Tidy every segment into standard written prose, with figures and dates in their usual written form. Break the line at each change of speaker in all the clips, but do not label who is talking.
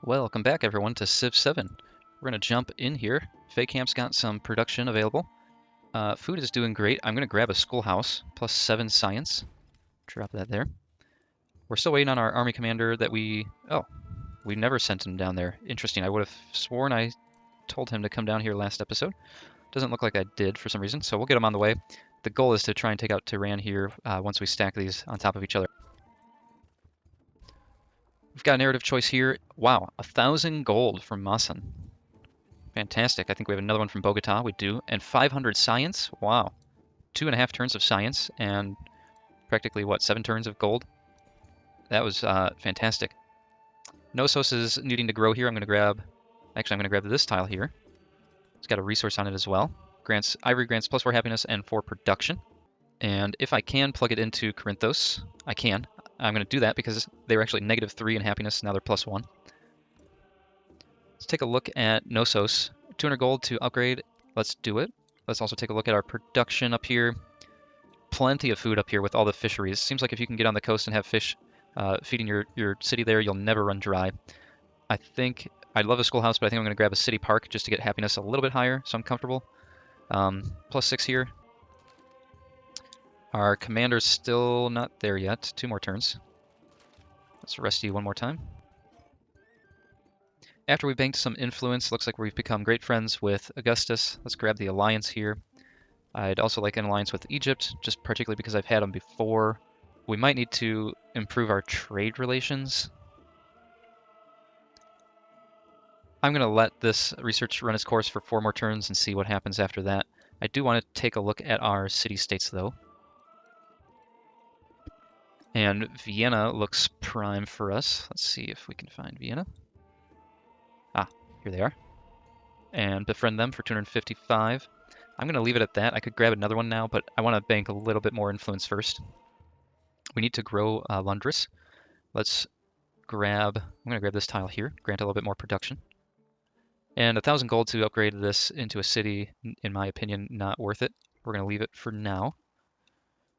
Welcome back everyone to Civ 7. We're going to jump in here. Fake Camp's got some production available. Food is doing great. I'm going to grab a schoolhouse, plus 7 science. Drop that there. We're still waiting on our army commander that we never sent him down there. Interesting. I would have sworn I told him to come down here last episode. Doesn't look like I did for some reason, so we'll get him on the way. The goal is to try and take out Tehran here once we stack these on top of each other. We've got a narrative choice here. Wow, 1,000 gold from Masan. Fantastic. I think we have another one from Bogota. We do. And 500 science. Wow. 2.5 turns of science and practically, 7 turns of gold? That was fantastic. Knossos is needing to grow here. I'm going to grab this tile here. It's got a resource on it as well. Ivory grants +4 happiness and 4 production. And if I can plug it into Corinthos, I can. I'm going to do that because they were actually -3 in happiness. Now they're +1. Let's take a look at Knossos. 200 gold to upgrade. Let's do it. Let's also take a look at our production up here. Plenty of food up here with all the fisheries. Seems like if you can get on the coast and have fish feeding your city there, you'll never run dry. I'd love a schoolhouse, but I think I'm going to grab a city park just to get happiness a little bit higher, so I'm comfortable. +6 here. Our commander's still not there yet. 2 more turns. Let's rest you one more time. After we banked some influence, looks like we've become great friends with Augustus. Let's grab the alliance here. I'd also like an alliance with Egypt, just particularly because I've had them before. We might need to improve our trade relations. I'm going to let this research run its course for 4 more turns and see what happens after that. I do want to take a look at our city-states, though. And Vienna looks prime for us. Let's see if we can find Vienna. Ah, here they are. And befriend them for 255. I'm going to leave it at that. I could grab another one now, but I want to bank a little bit more influence first. We need to grow Lundris. I'm going to grab this tile here, grant a little bit more production. And 1,000 gold to upgrade this into a city, in my opinion, not worth it. We're going to leave it for now.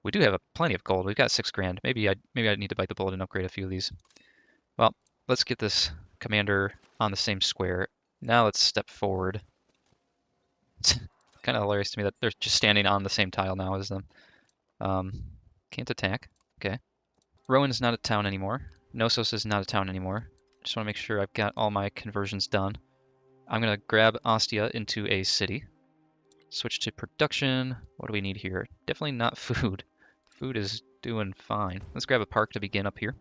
We do have plenty of gold. We've got 6 grand. Maybe I need to bite the bullet and upgrade a few of these. Well, let's get this commander on the same square. Now let's step forward. It's kind of hilarious to me that they're just standing on the same tile now as them. Can't attack. Okay. Rowan's not a town anymore. Knossos is not a town anymore. Just want to make sure I've got all my conversions done. I'm going to grab Ostia into a city. Switch to production. What do we need here? Definitely not food. Food is doing fine. Let's grab a park to begin up here.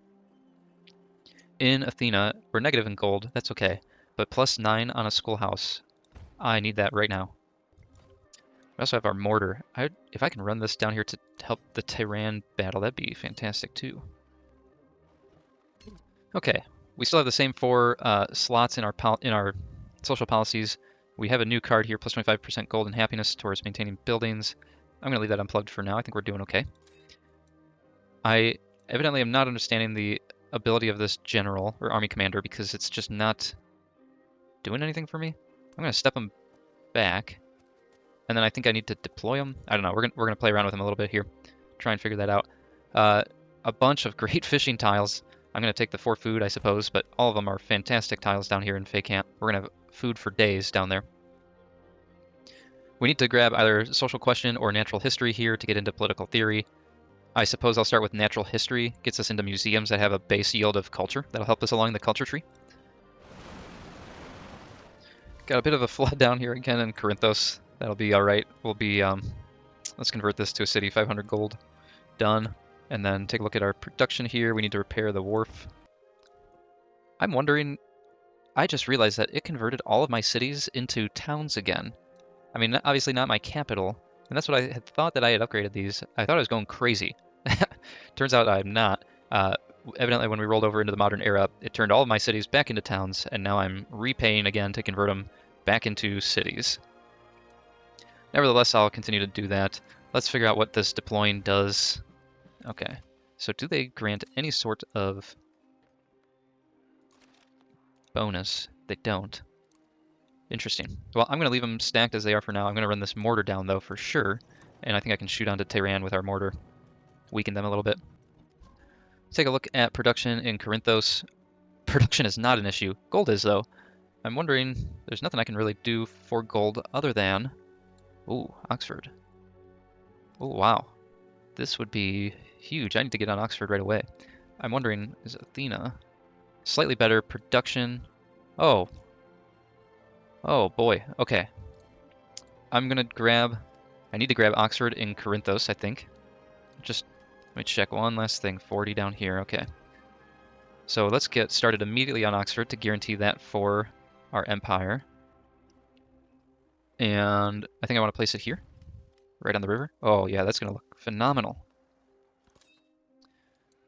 In Athena, we're negative in gold. That's okay. But +9 on a schoolhouse. I need that right now. We also have our mortar. If I can run this down here to help the Tehran battle, that'd be fantastic too. Okay, we still have the same 4 slots in our social policies. We have a new card here, +25% gold and happiness towards maintaining buildings. I'm going to leave that unplugged for now. I think we're doing okay. I evidently am not understanding the ability of this general or army commander because it's just not doing anything for me. I'm going to step him back, and then I think I need to deploy him. I don't know. We're going to play around with him a little bit here, try and figure that out. A bunch of great fishing tiles. I'm going to take the 4 food, I suppose, but all of them are fantastic tiles down here in Fake Camp. We're going to have food for days down there. We need to grab either social question or natural history here to get into political theory. I suppose I'll start with natural history. Gets us into museums that have a base yield of culture. That'll help us along the culture tree. Got a bit of a flood down here again in Corinthos. That'll be all right. We'll be, let's convert this to a city, 500 gold. Done. And then take a look at our production here. We need to repair the wharf. I'm wondering, I just realized that it converted all of my cities into towns again. I mean, obviously not my capital, and that's what I had thought that I had upgraded these. I thought I was going crazy. Turns out I'm not. Evidently when we rolled over into the modern era, it turned all of my cities back into towns, and now I'm repaying again to convert them back into cities. Nevertheless, I'll continue to do that. Let's figure out what this deploying does. Okay, so do they grant any sort of bonus? They don't. Interesting. Well, I'm going to leave them stacked as they are for now. I'm going to run this mortar down, though, for sure. And I think I can shoot onto Tehran with our mortar. Weaken them a little bit. Let's take a look at production in Corinthos. Production is not an issue. Gold is, though. I'm wondering, there's nothing I can really do for gold other than... Ooh, Oxford. Oh, wow. This would be huge. I need to get on Oxford right away. I'm wondering, is Athena slightly better production? Oh. Oh, boy. Okay. I'm going to grab... I need to grab Oxford in Corinthos, I think. Just let me check one last thing. 40 down here. Okay. So let's get started immediately on Oxford to guarantee that for our empire. And I think I want to place it here, right on the river. Oh, yeah, that's going to look phenomenal.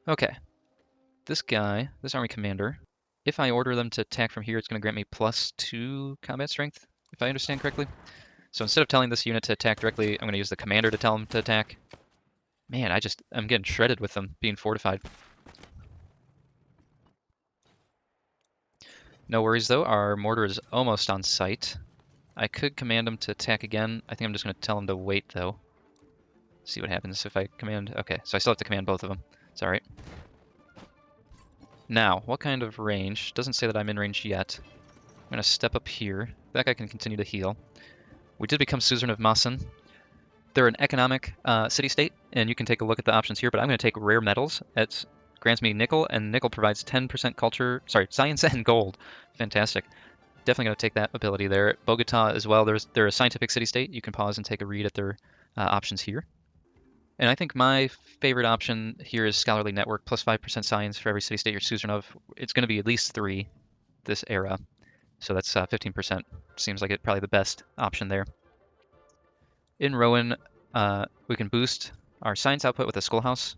Okay. This guy, this army commander, if I order them to attack from here, it's going to grant me +2 combat strength, if I understand correctly. So instead of telling this unit to attack directly, I'm going to use the commander to tell them to attack. Man, I'm getting shredded with them being fortified. No worries though, our mortar is almost on site. I could command them to attack again. I think I'm just going to tell them to wait though. See what happens if I command. Okay, so I still have to command both of them. It's alright. Now, what kind of range? Doesn't say that I'm in range yet. I'm going to step up here. That guy can continue to heal. We did become suzerain of Masan. They're an economic city-state, and you can take a look at the options here, but I'm going to take rare metals. It grants me nickel, and nickel provides 10% culture, sorry, science and gold. Fantastic. Definitely going to take that ability there. Bogota as well, they're a scientific city-state. You can pause and take a read at their options here. And I think my favorite option here is Scholarly Network, plus 5% science for every city-state you're suzerain of. It's going to be at least 3 this era, so that's 15%. Seems like probably the best option there. In Rowan, we can boost our science output with a schoolhouse.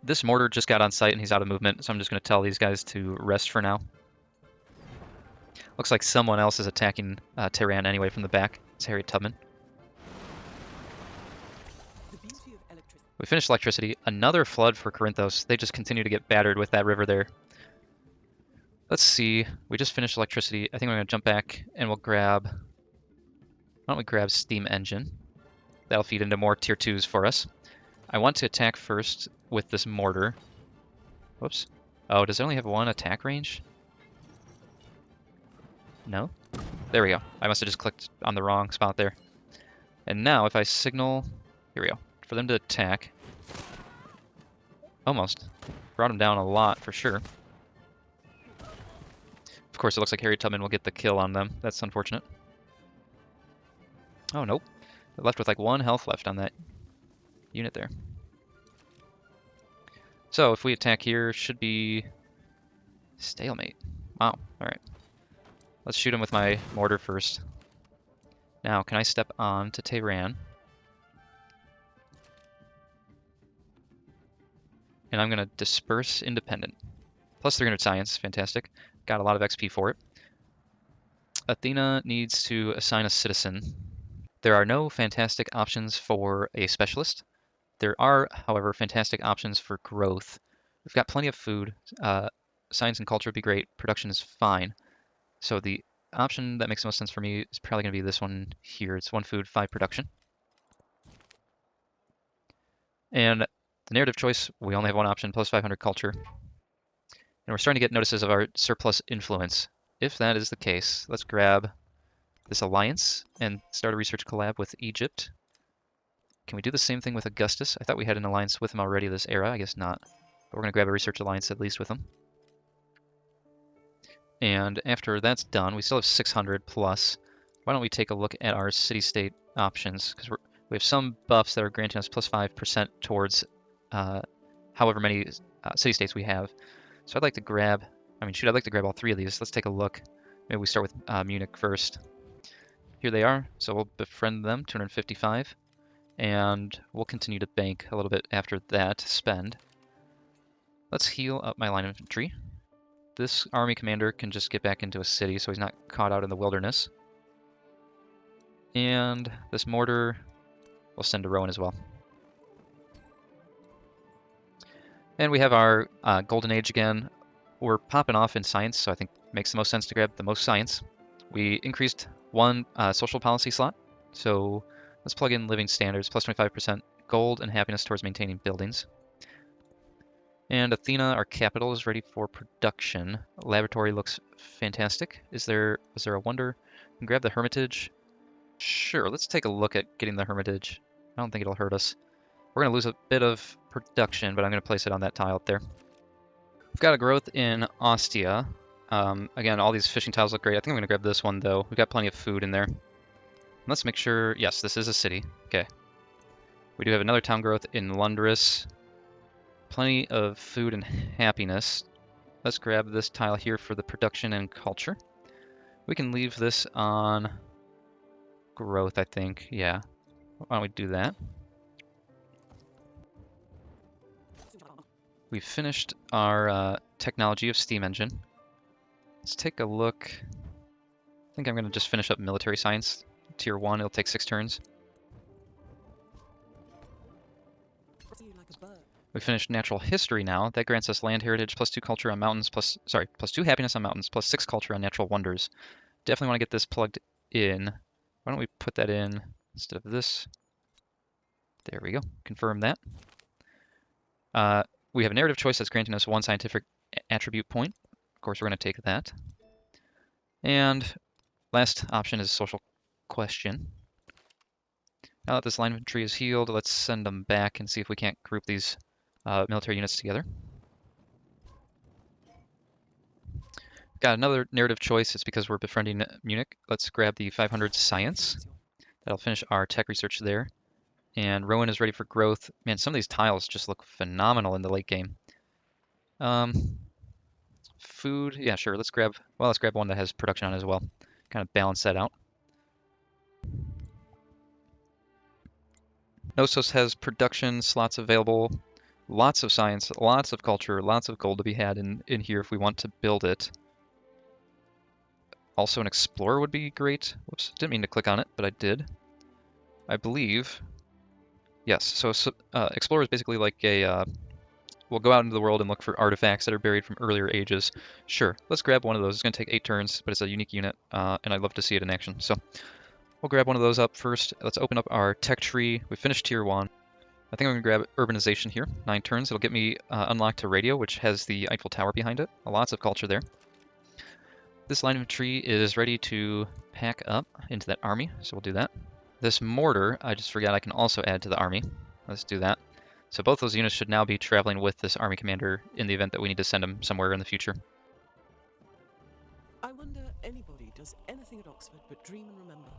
This mortar just got on site and he's out of movement, so I'm just going to tell these guys to rest for now. Looks like someone else is attacking Tehran anyway from the back. It's Harriet Tubman. We finished electricity. Another flood for Corinthos. They just continue to get battered with that river there. Let's see. We just finished electricity. I think we're going to jump back and we'll grab... Why don't we grab steam engine? That'll feed into more tier 2s for us. I want to attack first with this mortar. Whoops. Oh, does it only have 1 attack range? No? There we go. I must have just clicked on the wrong spot there. And now if I signal... Here we go. For them to attack. Almost. Brought them down a lot for sure. Of course, it looks like Harriet Tubman will get the kill on them. That's unfortunate. Oh, nope. They're left with like 1 health left on that unit there. So if we attack here, should be stalemate. Wow, alright. Let's shoot him with my mortar first. Now, can I step on to Tehran? And I'm going to disperse independent. Plus 300 science, fantastic. Got a lot of XP for it. Athena needs to assign a citizen. There are no fantastic options for a specialist. There are, however, fantastic options for growth. We've got plenty of food. Science and culture would be great. Production is fine. So the option that makes the most sense for me is probably going to be this one here. It's 1 food, 5 production. And the narrative choice, we only have 1 option, plus 500 culture. And we're starting to get notices of our surplus influence. If that is the case, let's grab this alliance and start a research collab with Egypt. Can we do the same thing with Augustus? I thought we had an alliance with him already this era. I guess not. But we're going to grab a research alliance at least with him. And after that's done, we still have 600 plus. Why don't we take a look at our city-state options? Because we have some buffs that are granting us plus 5% towards however many city-states we have. So I'd like to grab, I'd like to grab all 3 of these. Let's take a look. Maybe we start with Munich first. Here they are, so we'll befriend them, 255. And we'll continue to bank a little bit after that spend. Let's heal up my line of infantry. This army commander can just get back into a city so he's not caught out in the wilderness. And this mortar we'll send to Rowan as well. And we have our golden age again. We're popping off in science, so I think it makes the most sense to grab the most science. We increased 1 social policy slot, so let's plug in living standards, plus 25% gold and happiness towards maintaining buildings. And Athena, our capital, is ready for production. Laboratory looks fantastic. Was there a wonder? Grab the Hermitage. Sure, let's take a look at getting the Hermitage. I don't think it'll hurt us. We're going to lose a bit of production, but I'm going to place it on that tile up there. We've got a growth in Ostia. Again, all these fishing tiles look great. I think I'm going to grab this one, though. We've got plenty of food in there. Let's make sure... Yes, this is a city. Okay. We do have another town growth in Lundris. Plenty of food and happiness. Let's grab this tile here for the production and culture. We can leave this on growth, I think. Yeah. Why don't we do that? We've finished our technology of steam engine. Let's take a look. I think I'm going to just finish up military science. Tier 1, it'll take 6 turns. We finished natural history now. That grants us land heritage, +2 culture on mountains, +2 happiness on mountains, +6 culture on natural wonders. Definitely want to get this plugged in. Why don't we put that in instead of this? There we go. Confirm that. We have a narrative choice that's granting us 1 scientific attribute point. Of course, we're going to take that. And last option is social question. Now that this line tree is healed, let's send them back and see if we can't group these military units together. Got another narrative choice. It's because we're befriending Munich. Let's grab the 500 science. That'll finish our tech research there. And Rowan is ready for growth. Man, some of these tiles just look phenomenal in the late game. Food, yeah, sure. Let's grab one that has production on it as well. Kind of balance that out. Knossos has production slots available. Lots of science, lots of culture, lots of gold to be had in here if we want to build it. Also, an explorer would be great. Whoops, didn't mean to click on it, but I did. I believe. Yes, so explorer is basically like a... we'll go out into the world and look for artifacts that are buried from earlier ages. Sure, let's grab one of those. It's going to take 8 turns, but it's a unique unit, and I'd love to see it in action. So we'll grab one of those up first. Let's open up our tech tree. We finished tier 1. I think I'm going to grab urbanization here. 9 turns. It'll get me unlocked to radio, which has the Eiffel Tower behind it. Lots of culture there. This line of tree is ready to pack up into that army, so we'll do that. This mortar, I just forgot I can also add to the army. Let's do that. So both those units should now be traveling with this army commander in the event that we need to send them somewhere in the future.
I wonder anybody does anything at Oxford but dream and remember.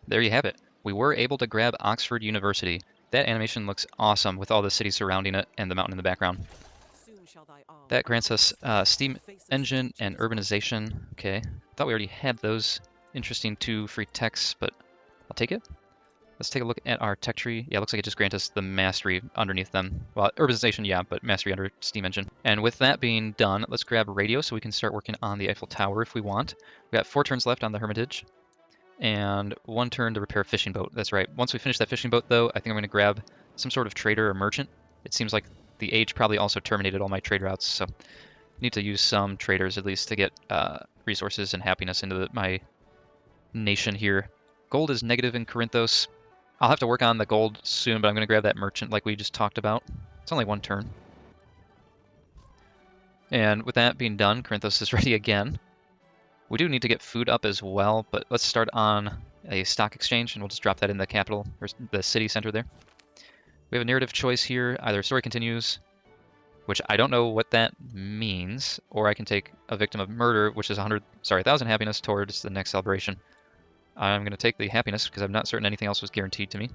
There you have it. We were able to grab Oxford University. That animation looks awesome with all the city surrounding it and the mountain in the background. That grants us steam engine and urbanization. Okay, thought we already had those interesting 2 free techs, but I'll take it. Let's take a look at our tech tree. Yeah, it looks like it just grants us the mastery underneath them. Well, urbanization, yeah, but mastery under steam engine. And with that being done, let's grab radio so we can start working on the Eiffel Tower if we want. We've got 4 turns left on the Hermitage. And 1 turn to repair a fishing boat. That's right. Once we finish that fishing boat, though, I think I'm going to grab some sort of trader or merchant. It seems like the age probably also terminated all my trade routes, so I need to use some traders at least to get resources and happiness into my nation here. Gold is negative in Corinthos. I'll have to work on the gold soon, but I'm going to grab that merchant like we just talked about. It's only 1 turn. And with that being done, Corinthos is ready again. We do need to get food up as well, but let's start on a stock exchange, and we'll just drop that in the capital, or the city center there. We have a narrative choice here. Either story continues, which I don't know what that means, or I can take a victim of murder, which is 1,000 happiness towards the next celebration. I'm going to take the happiness because I'm not certain anything else was guaranteed to me.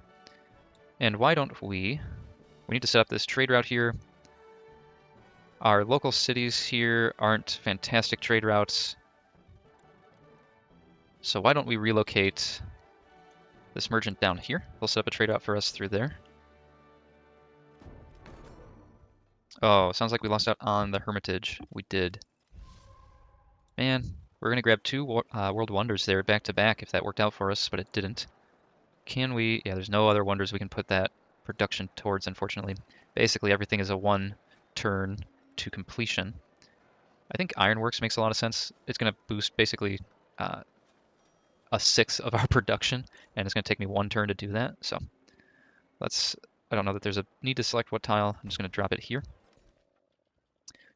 And why don't we need to set up this trade route here. Our local cities here aren't fantastic trade routes. So why don't we relocate this merchant down here? They'll set up a trade route for us through there. Oh, sounds like we lost out on the Hermitage. We did. Man, we're going to grab 2 World Wonders there back to back if that worked out for us, but it didn't. Can we? Yeah, there's no other wonders we can put that production towards, unfortunately. Basically, everything is a 1 turn to completion. I think Ironworks makes a lot of sense. It's going to boost basically uh, a sixth of our production, and it's going to take me 1 turn to do that. So I don't know that there's a need to select what tile. I'm just going to drop it here.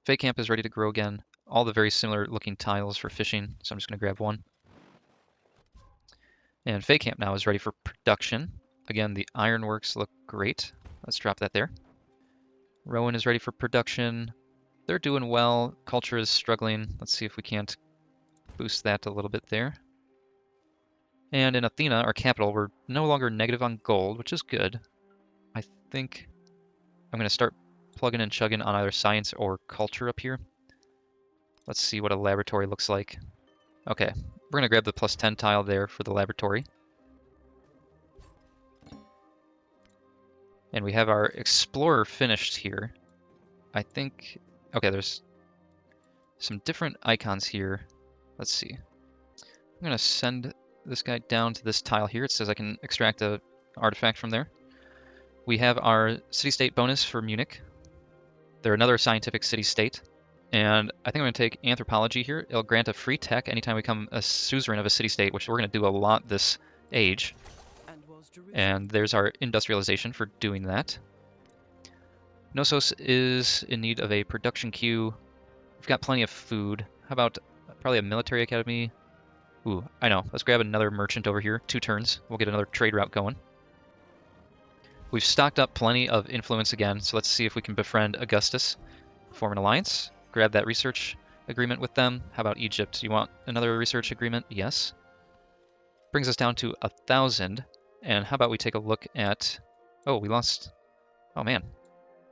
Fake Camp is ready to grow again. All the very similar looking tiles for fishing, so I'm just going to grab one. And Fake Camp now is ready for production. Again, the Ironworks look great. Let's drop that there. Rowan is ready for production. They're doing well. Culture is struggling. Let's see if we can't boost that a little bit there. And in Athena, our capital, we're no longer negative on gold, which is good. I think I'm going to start plugging and chugging on either science or culture up here. Let's see what a laboratory looks like. Okay, we're going to grab the +10 tile there for the laboratory. And we have our explorer finished here. I think, okay, there's some different icons here. Let's see. I'm going to send this guy down to this tile here. It says I can extract a artifact from there. We have our city-state bonus for Munich. They're another scientific city-state. And I think I'm going to take anthropology here. It'll grant a free tech anytime we become a suzerain of a city-state, which we're going to do a lot this age. And there's our industrialization for doing that. Knossos is in need of a production queue. We've got plenty of food. How about probably a military academy? Ooh, I know. Let's grab another merchant over here. 2 turns. We'll get another trade route going. We've stocked up plenty of influence again, so let's see if we can befriend Augustus. Form an alliance. Grab that research agreement with them. How about Egypt? You want another research agreement? Yes. Brings us down to 1,000. And how about we take a look at... Oh, we lost... Oh, man.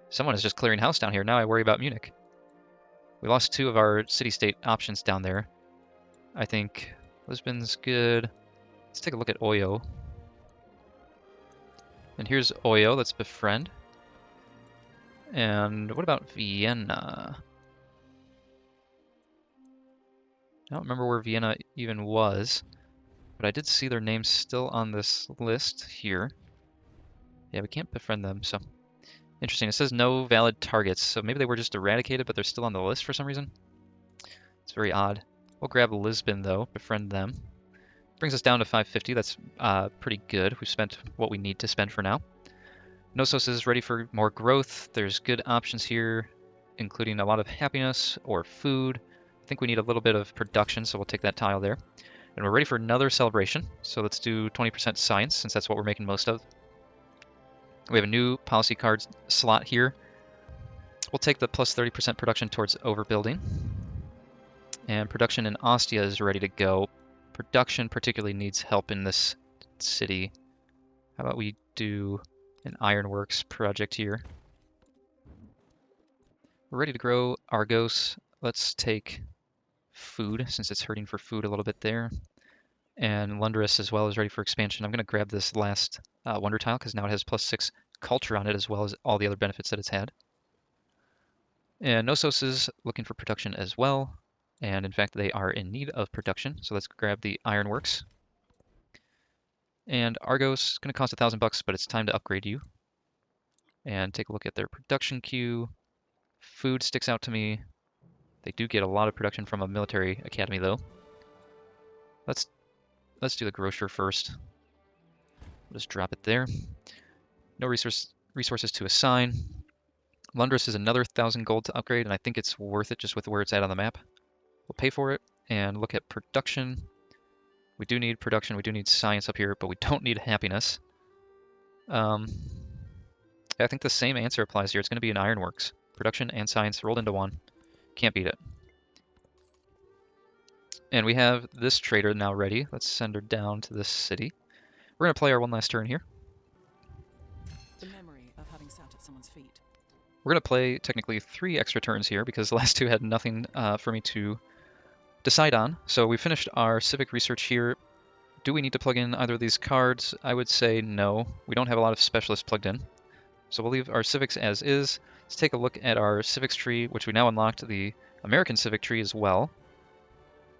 Someone is just clearing house down here. Now I worry about Munich. We lost 2 of our city-state options down there. I think Lisbon's good. Let's take a look at Oyo. And here's Oyo. Let's befriend. And what about Vienna? I don't remember where Vienna even was, but I did see their names still on this list here. Yeah, we can't befriend them, so interesting. It says no valid targets, so maybe they were just eradicated, but they're still on the list for some reason. It's very odd. We'll grab Lisbon, though, befriend them. Brings us down to 550. That's pretty good. We've spent what we need to spend for now. Knossos is ready for more growth. There's good options here, including a lot of happiness or food. I think we need a little bit of production, so we'll take that tile there. And we're ready for another celebration, so let's do 20% science, since that's what we're making most of. We have a new policy card slot here. We'll take the plus 30% production towards overbuilding. And production in Ostia is ready to go. Production particularly needs help in this city. How about we do an ironworks project here? We're ready to grow Argos. Let's take food, since it's hurting for food a little bit there. And Lundris as well is ready for expansion. I'm going to grab this last wonder tile because now it has +6 culture on it as well as all the other benefits that it's had. And Knossos is looking for production as well. And in fact, they are in need of production. So let's grab the ironworks. And Argos is going to cost $1,000, but it's time to upgrade you. And take a look at their production queue. Food sticks out to me. They do get a lot of production from a military academy, though. Let's do the grocer first. We'll just drop it there. No resources to assign. Lundris is another 1,000 gold to upgrade, and I think it's worth it just with where it's at on the map. We'll pay for it and look at production. We do need production. We do need science up here, but we don't need happiness. I think the same answer applies here. It's going to be an ironworks. Production and science rolled into one. Can't beat it. And we have this trader now ready. Let's send her down to this city. We're going to play our one last turn here.
The memory of having sat at someone's feet.
We're going to play technically 3 extra turns here because the last 2 had nothing for me to decide on. So we finished our civic research here. Do we need to plug in either of these cards? I would say no. We don't have a lot of specialists plugged in. So we'll leave our civics as is. Let's take a look at our civics tree, which we now unlocked the American civic tree as well.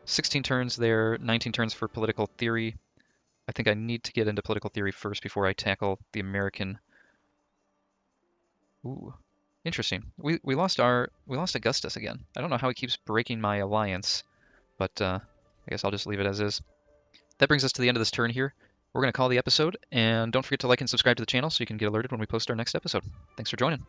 16 turns there, 19 turns for political theory. I think I need to get into political theory first before I tackle the American. Ooh. Interesting. We lost Augustus again. I don't know how he keeps breaking my alliance, but I guess I'll just leave it as is. That brings us to the end of this turn here. We're going to call the episode, and don't forget to like and subscribe to the channel so you can get alerted when we post our next episode. Thanks for joining.